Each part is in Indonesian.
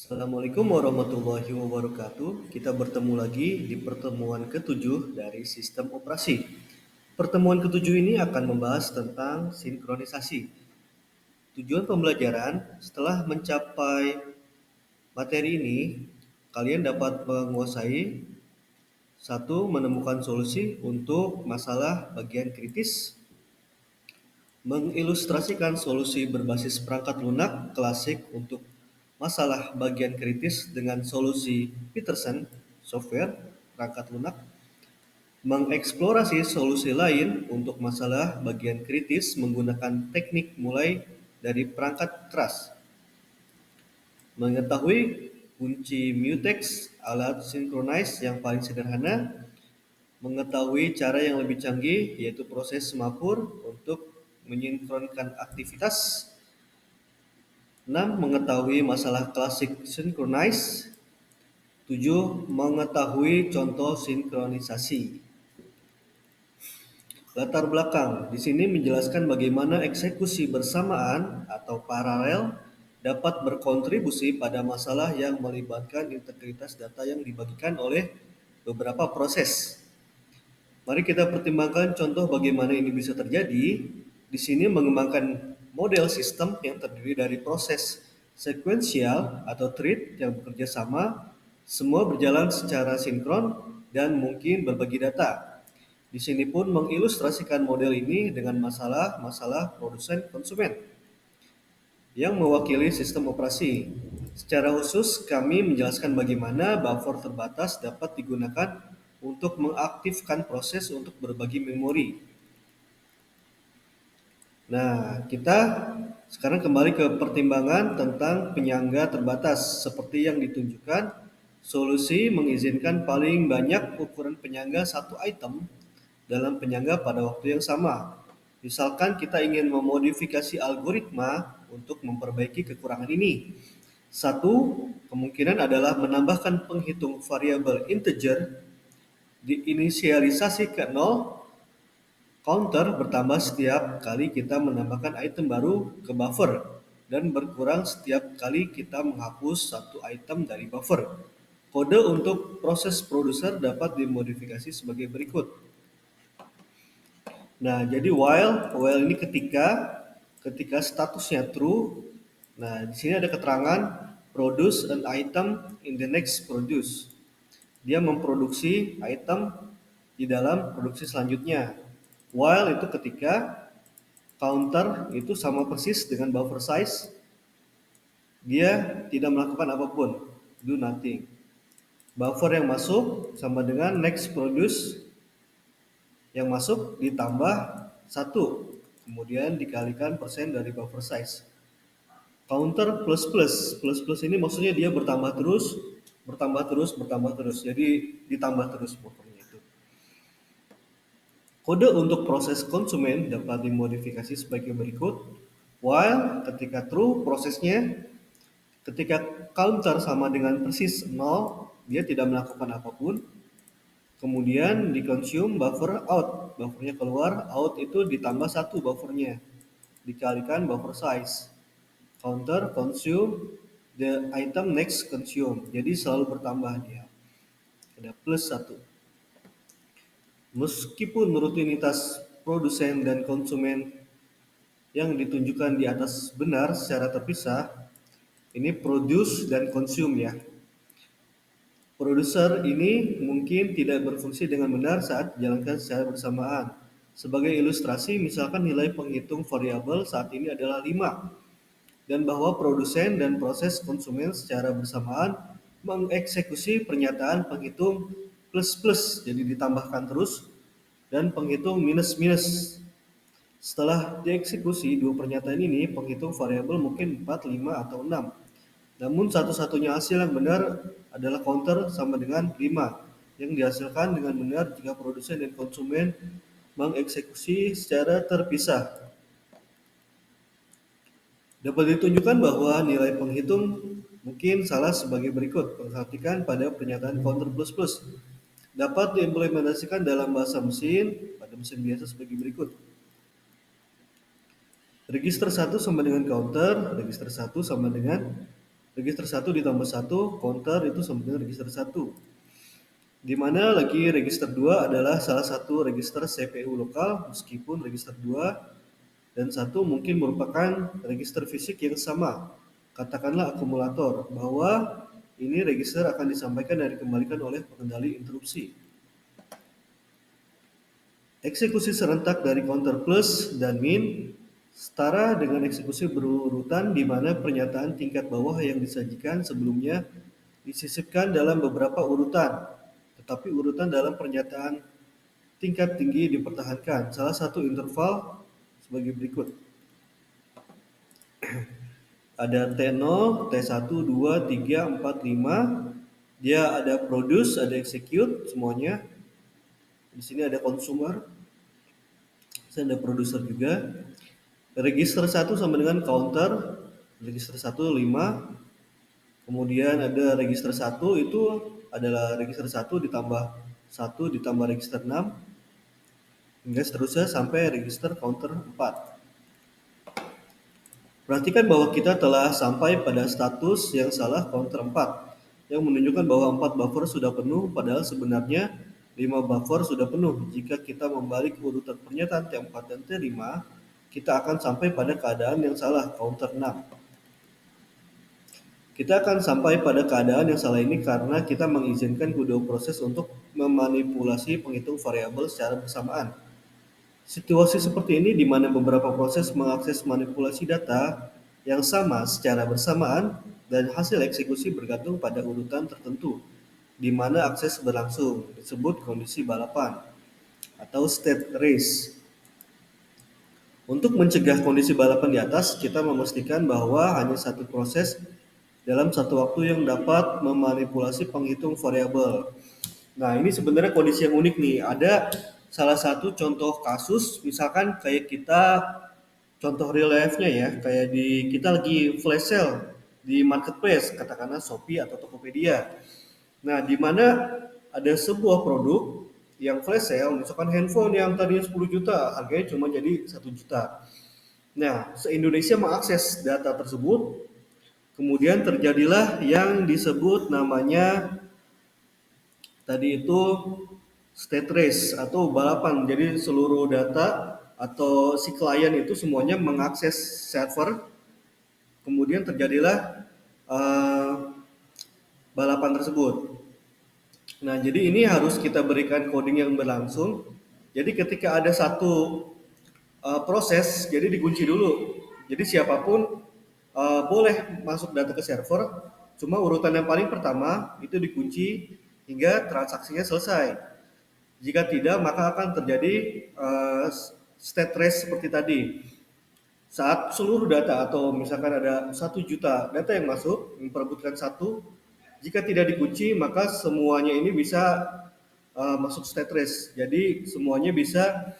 Assalamualaikum warahmatullahi wabarakatuh. Kita bertemu lagi di pertemuan ketujuh dari sistem operasi. Pertemuan ketujuh ini akan membahas tentang sinkronisasi. Tujuan pembelajaran setelah mencapai materi ini, kalian dapat menguasai satu, menemukan solusi untuk masalah bagian kritis, mengilustrasikan solusi berbasis perangkat lunak klasik untuk masalah bagian kritis dengan solusi Peterson software perangkat lunak, mengeksplorasi solusi lain untuk masalah bagian kritis menggunakan teknik mulai dari perangkat keras, mengetahui kunci mutex alat synchronize yang paling sederhana, mengetahui cara yang lebih canggih yaitu proses semapur untuk menyinkronkan aktivitas. 6. Mengetahui masalah klasik synchronize. 7. Mengetahui contoh sinkronisasi. Latar belakang di sini menjelaskan bagaimana eksekusi bersamaan atau paralel dapat berkontribusi pada masalah yang melibatkan integritas data yang dibagikan oleh beberapa proses. Mari kita pertimbangkan contoh bagaimana ini bisa terjadi. Di sini mengembangkan model sistem yang terdiri dari proses sekuensial atau thread yang bekerja sama, semua berjalan secara sinkron dan mungkin berbagi data. Di sini pun mengilustrasikan model ini dengan masalah produsen konsumen yang mewakili sistem operasi. Secara khusus, kami menjelaskan bagaimana buffer terbatas dapat digunakan untuk mengaktifkan proses untuk berbagi memori. Nah, kita sekarang kembali ke pertimbangan tentang penyangga terbatas. Seperti yang ditunjukkan, solusi mengizinkan paling banyak ukuran penyangga satu item dalam penyangga pada waktu yang sama. Misalkan kita ingin memodifikasi algoritma untuk memperbaiki kekurangan ini. Satu kemungkinan adalah menambahkan penghitung variabel integer diinisialisasi ke 0. Counter bertambah setiap kali kita menambahkan item baru ke buffer dan berkurang setiap kali kita menghapus satu item dari buffer. Kode untuk proses produser dapat dimodifikasi sebagai berikut. Nah, jadi while ini ketika statusnya true. Nah, di sini ada keterangan produce an item in the next produce. Dia memproduksi item di dalam produksi selanjutnya. While itu ketika counter itu sama persis dengan buffer size, dia tidak melakukan apapun, do nothing. Buffer yang masuk sama dengan next produce yang masuk ditambah 1, kemudian dikalikan persen dari buffer size. Counter plus plus ini maksudnya dia bertambah terus, jadi ditambah terus buffernya itu. Kode untuk proses konsumen dapat dimodifikasi sebagai berikut. While ketika true prosesnya, ketika counter sama dengan persis 0, dia tidak melakukan apapun. Kemudian di consume buffer out, buffernya keluar, out itu ditambah 1 buffernya, dikalikan buffer size. Counter consume the item next consume, jadi selalu bertambah dia, ada plus 1. Meskipun rutinitas produsen dan konsumen yang ditunjukkan di atas benar secara terpisah, ini produce dan consume ya. Produser ini mungkin tidak berfungsi dengan benar saat dijalankan secara bersamaan. Sebagai ilustrasi, misalkan nilai penghitung variabel saat ini adalah 5, dan bahwa produsen dan proses konsumen secara bersamaan mengeksekusi pernyataan penghitung plus, jadi ditambahkan terus, dan penghitung minus. Setelah dieksekusi dua pernyataan ini, penghitung variabel mungkin 4, 5, atau 6. Namun satu-satunya hasil yang benar adalah counter sama dengan 5, yang dihasilkan dengan benar jika produsen dan konsumen mengeksekusi secara terpisah. Dapat ditunjukkan bahwa nilai penghitung mungkin salah sebagai berikut. Perhatikan pada pernyataan counter plus. Dapat diimplementasikan dalam bahasa mesin pada mesin biasa sebagai berikut. Register 1 sama dengan counter, register 1 sama dengan Register 1 ditambah 1, counter itu sama dengan register 1. Di mana lagi register 2 adalah salah satu register CPU lokal, meskipun register 2 dan 1 mungkin merupakan register fisik yang sama. Katakanlah akumulator, bahwa ini register akan disampaikan dan dikembalikan oleh pengendali interupsi. Eksekusi serentak dari counter plus dan min setara dengan eksekusi berurutan di mana pernyataan tingkat bawah yang disajikan sebelumnya disisipkan dalam beberapa urutan, tetapi urutan dalam pernyataan tingkat tinggi dipertahankan. Salah satu interval sebagai berikut. Ada T0, T1, 2, 3, 4, 5. Dia ada produce, ada execute semuanya. Di sini ada consumer, ada producer juga. Register 1 sama dengan counter, register 1 5. Kemudian ada register 1 itu adalah register 1 ditambah 1 ditambah register 6 hingga seterusnya sampai register counter 4. Perhatikan bahwa kita telah sampai pada status yang salah counter 4 yang menunjukkan bahwa 4 buffer sudah penuh, padahal sebenarnya 5 buffer sudah penuh. Jika kita membalik urutan pernyataan T4 dan T5, kita akan sampai pada keadaan yang salah counter 6. Kita akan sampai pada keadaan yang salah ini karena kita mengizinkan kedua proses untuk memanipulasi penghitung variabel secara bersamaan. Situasi seperti ini di mana beberapa proses mengakses manipulasi data yang sama secara bersamaan dan hasil eksekusi bergantung pada urutan tertentu, di mana akses berlangsung, disebut kondisi balapan atau state race. Untuk mencegah kondisi balapan di atas, kita memastikan bahwa hanya satu proses dalam satu waktu yang dapat memanipulasi penghitung variabel. Nah, ini sebenarnya kondisi yang unik nih. Ada salah satu contoh kasus, misalkan kayak kita, contoh real life-nya ya, kayak kita lagi flash sale di marketplace, katakanlah Shopee atau Tokopedia. Nah, di mana ada sebuah produk yang flash sale, misalkan handphone yang tadinya 10 juta, harganya cuma jadi 1 juta. Nah, se-Indonesia mengakses data tersebut, kemudian terjadilah yang disebut namanya tadi itu state race atau balapan. Jadi seluruh data atau si klien itu semuanya mengakses server, kemudian terjadilah balapan tersebut. Nah, jadi ini harus kita berikan coding yang berlangsung. Jadi ketika ada satu proses, jadi dikunci dulu. Jadi siapapun boleh masuk data ke server, cuma urutan yang paling pertama itu dikunci hingga transaksinya selesai. Jika tidak, maka akan terjadi state race seperti tadi. Saat seluruh data atau misalkan ada 1 juta data yang masuk, memperebutkan satu, jika tidak dikunci maka semuanya ini bisa masuk state race. Jadi semuanya bisa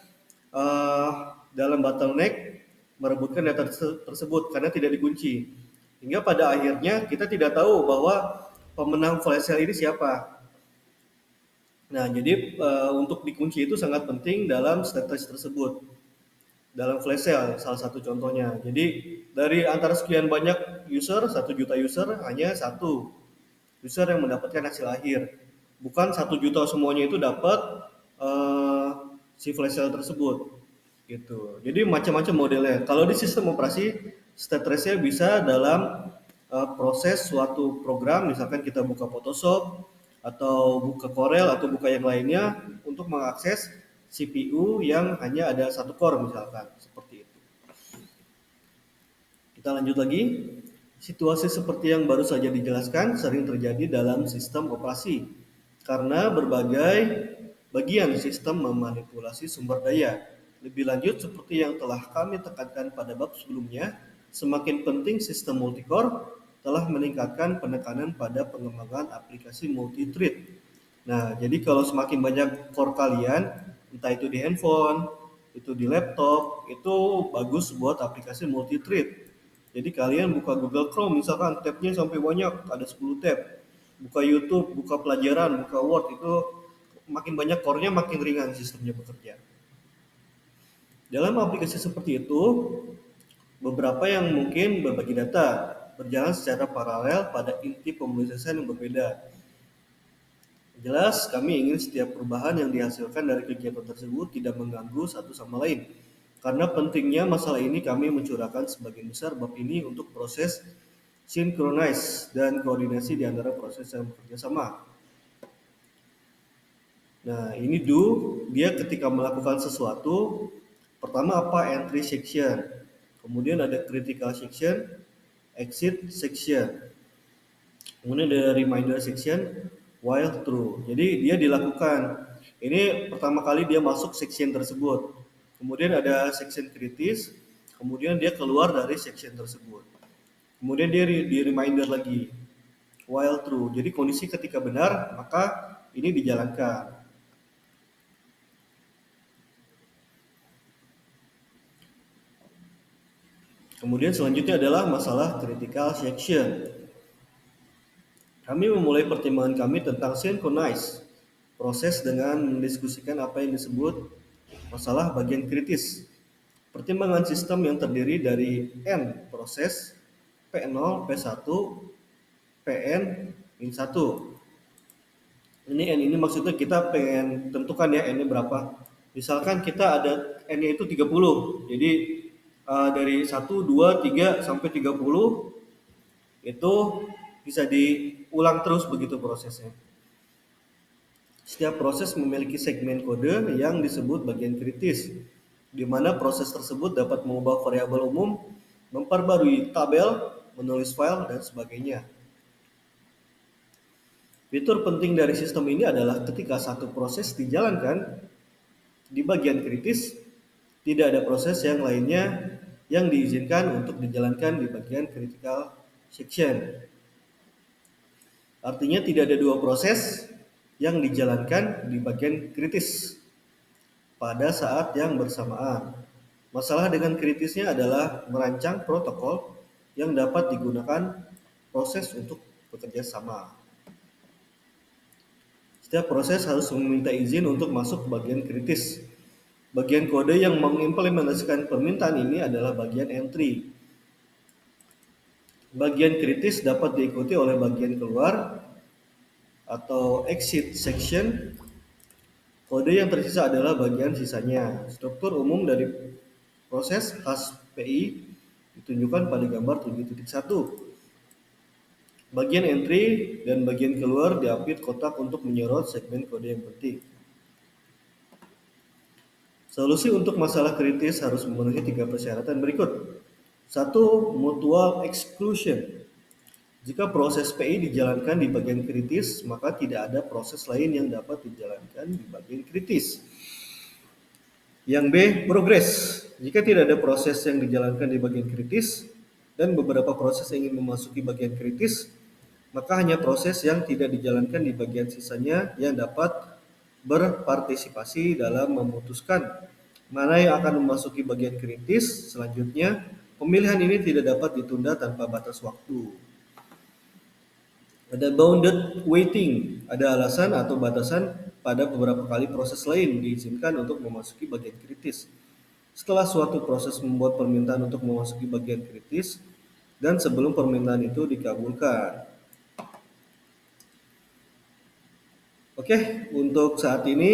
dalam bottleneck merebutkan data tersebut karena tidak dikunci. Hingga pada akhirnya kita tidak tahu bahwa pemenang flash sale ini siapa. Nah, jadi untuk dikunci itu sangat penting dalam state race tersebut. Dalam flash sale salah satu contohnya. Jadi dari antara sekian banyak user, 1 juta user, hanya satu user yang mendapatkan hasil akhir. Bukan 1 juta semuanya itu dapat si flash sale tersebut. Gitu. Jadi macam-macam modelnya. Kalau di sistem operasi, state race-nya bisa dalam proses suatu program, misalkan kita buka Photoshop atau buka Corel atau buka yang lainnya untuk mengakses CPU yang hanya ada satu core misalkan, seperti itu. Kita lanjut lagi. Situasi seperti yang baru saja dijelaskan sering terjadi dalam sistem operasi karena berbagai bagian sistem memanipulasi sumber daya. Lebih lanjut, seperti yang telah kami tekankan pada bab sebelumnya, semakin penting sistem multicore telah meningkatkan penekanan pada pengembangan aplikasi multi-thread. Nah, jadi kalau semakin banyak core kalian, entah itu di handphone, itu di laptop, itu bagus buat aplikasi multi-thread. Jadi kalian buka Google Chrome, misalkan tabnya sampai banyak, ada 10 tab. Buka YouTube, buka pelajaran, buka Word, itu makin banyak core-nya makin ringan sistemnya bekerja. Dalam aplikasi seperti itu, beberapa yang mungkin berbagi data. berjalan secara paralel pada inti pemrosesan yang berbeda. Jelas, kami ingin setiap perubahan yang dihasilkan dari kegiatan tersebut tidak mengganggu satu sama lain. Karena pentingnya masalah ini, kami mencurahkan sebagian besar bab ini untuk proses sinkronize dan koordinasi di antara proses yang bekerja sama. Nah, ini dia ketika melakukan sesuatu, pertama apa? Entry section. Kemudian ada critical section, exit section. Kemudian ada reminder section, while true. Jadi dia dilakukan. Ini pertama kali dia masuk section tersebut. Kemudian ada section kritis, kemudian dia keluar dari section tersebut. Kemudian dia di reminder lagi, while true. Jadi kondisi ketika benar, maka ini dijalankan. Kemudian selanjutnya adalah masalah critical section. Kami memulai pertimbangan kami tentang synchronize, proses dengan mendiskusikan apa yang disebut masalah bagian kritis. Pertimbangan sistem yang terdiri dari N proses, P0, P1, Pn, Min1. Ini N ini maksudnya kita pengen tentukan ya N-nya berapa. Misalkan kita ada N-nya itu 30. Jadi dari 1, 2, 3 sampai 30 itu bisa diulang terus begitu prosesnya. Setiap proses memiliki segmen kode yang disebut bagian kritis, di mana proses tersebut dapat mengubah variabel umum, memperbarui tabel, menulis file, dan sebagainya. Fitur penting dari sistem ini adalah ketika satu proses dijalankan di bagian kritis, tidak ada proses yang lainnya yang diizinkan untuk dijalankan di bagian critical section. Artinya tidak ada dua proses yang dijalankan di bagian kritis pada saat yang bersamaan. Masalah dengan kritisnya adalah merancang protokol yang dapat digunakan proses untuk bekerja sama. Setiap proses harus meminta izin untuk masuk ke bagian kritis. Bagian kode yang mengimplementasikan permintaan ini adalah bagian entry. Bagian kritis dapat diikuti oleh bagian keluar atau exit section. Kode yang tersisa adalah bagian sisanya. Struktur umum dari proses khas PI ditunjukkan pada gambar 7.1. Bagian entry dan bagian keluar diapit kotak untuk menyorot segmen kode yang penting. Solusi untuk masalah kritis harus memenuhi 3 persyaratan berikut. 1. Mutual exclusion. Jika proses PI dijalankan di bagian kritis, maka tidak ada proses lain yang dapat dijalankan di bagian kritis. Yang B. Progress. Jika tidak ada proses yang dijalankan di bagian kritis, dan beberapa proses ingin memasuki bagian kritis, maka hanya proses yang tidak dijalankan di bagian sisanya yang dapat berpartisipasi dalam memutuskan mana yang akan memasuki bagian kritis. Selanjutnya, pemilihan ini tidak dapat ditunda tanpa batas waktu. Ada bounded waiting, ada alasan atau batasan pada beberapa kali proses lain diizinkan untuk memasuki bagian kritis. Setelah suatu proses membuat permintaan untuk memasuki bagian kritis, dan sebelum permintaan itu dikabulkan. Oke, untuk saat ini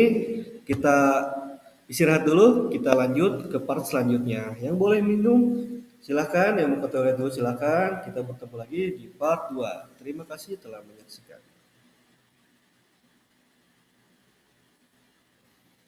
kita istirahat dulu, kita lanjut ke part selanjutnya. Yang boleh minum silahkan, yang mau ke toilet dulu silahkan. Kita bertemu lagi di part 2. Terima kasih telah menyaksikan.